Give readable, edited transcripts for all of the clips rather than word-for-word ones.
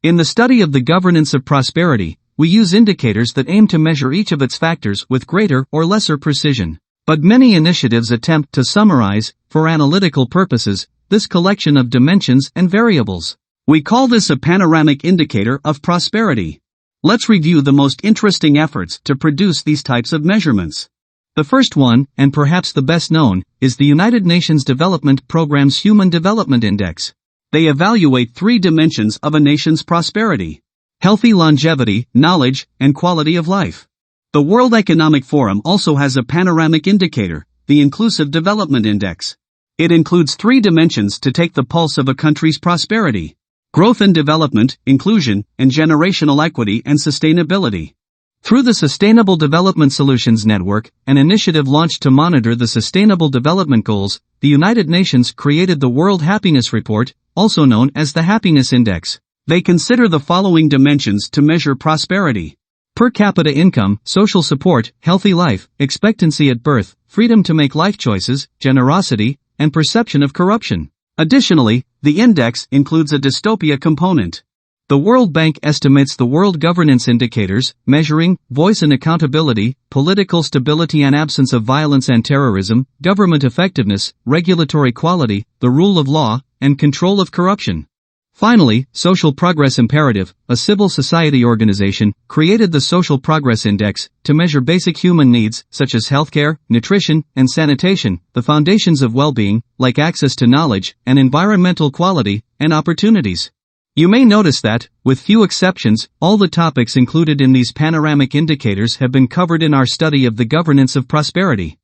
In the study of the governance of prosperity, we use indicators that aim to measure each of its factors with greater or lesser precision. But many initiatives attempt to summarize, for analytical purposes, this collection of dimensions and variables. We call this a panoramic indicator of prosperity. Let's review the most interesting efforts to produce these types of measurements. The first one, and perhaps the best known, is the United Nations Development Programme's Human Development Index. They evaluate 3 dimensions of a nation's prosperity: healthy longevity, knowledge, and quality of life. The World Economic Forum also has a panoramic indicator, the Inclusive Development Index. It includes 3 dimensions to take the pulse of a country's prosperity: growth and development, inclusion, and generational equity and sustainability. Through the Sustainable Development Solutions Network, an initiative launched to monitor the Sustainable Development Goals, the United Nations created the World Happiness Report, also known as the Happiness Index. They consider the following dimensions to measure prosperity: per capita income, social support, healthy life, expectancy at birth, freedom to make life choices, generosity, and perception of corruption. Additionally, the index includes a dystopia component. The World Bank estimates the world governance indicators, measuring voice and accountability, political stability and absence of violence and terrorism, government effectiveness, regulatory quality, the rule of law, and control of corruption. Finally, Social Progress Imperative, a civil society organization, created the Social Progress Index to measure basic human needs such as healthcare, nutrition, and sanitation, the foundations of well-being, like access to knowledge, and environmental quality and opportunities. You may notice that, with few exceptions, all the topics included in these panoramic indicators have been covered in our study of the governance of prosperity.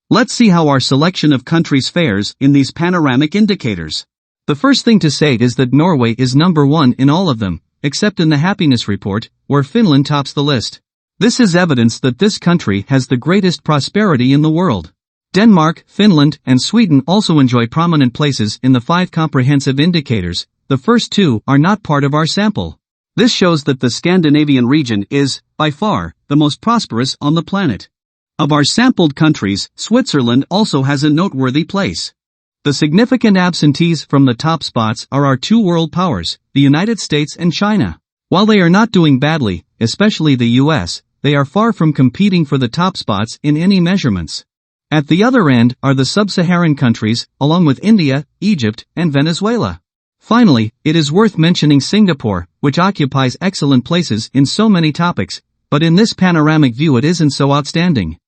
Let's see how our selection of countries fares in these panoramic indicators. The first thing to say is that Norway is number 1 in all of them, except in the Happiness Report, where Finland tops the list. This is evidence that this country has the greatest prosperity in the world. Denmark, Finland, and Sweden also enjoy prominent places in the 5 comprehensive indicators. The first 2 are not part of our sample. This shows that the Scandinavian region is, by far, the most prosperous on the planet. Of our sampled countries, Switzerland also has a noteworthy place. The significant absentees from the top spots are our 2 world powers, the United States and China. While they are not doing badly, especially the US, they are far from competing for the top spots in any measurements. At the other end are the sub-Saharan countries, along with India, Egypt, and Venezuela. Finally, it is worth mentioning Singapore, which occupies excellent places in so many topics, but in this panoramic view it isn't so outstanding.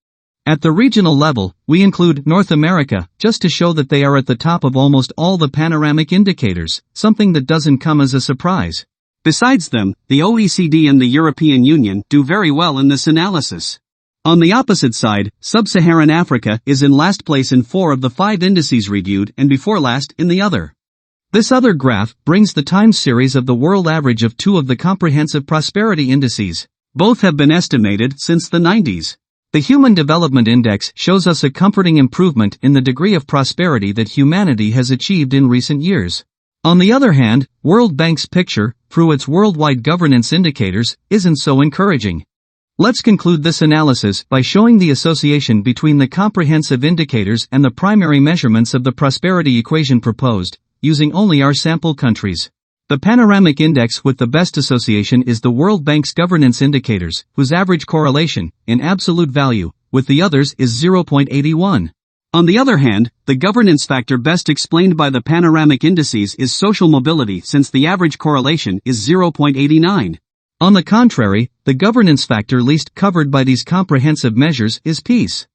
At the regional level, we include North America, just to show that they are at the top of almost all the panoramic indicators, something that doesn't come as a surprise. Besides them, the OECD and the European Union do very well in this analysis. On the opposite side, Sub-Saharan Africa is in last place in 4 of the 5 indices reviewed and before last in the other. This other graph brings the time series of the world average of 2 of the comprehensive prosperity indices. Both have been estimated since the 90s. The Human Development Index shows us a comforting improvement in the degree of prosperity that humanity has achieved in recent years. On the other hand, World Bank's picture, through its worldwide governance indicators, isn't so encouraging. Let's conclude this analysis by showing the association between the comprehensive indicators and the primary measurements of the prosperity equation proposed, using only our sample countries. The panoramic index with the best association is the World Bank's governance indicators, whose average correlation, in absolute value, with the others is 0.81. On the other hand, the governance factor best explained by the panoramic indices is social mobility, since the average correlation is 0.89. On the contrary, the governance factor least covered by these comprehensive measures is peace.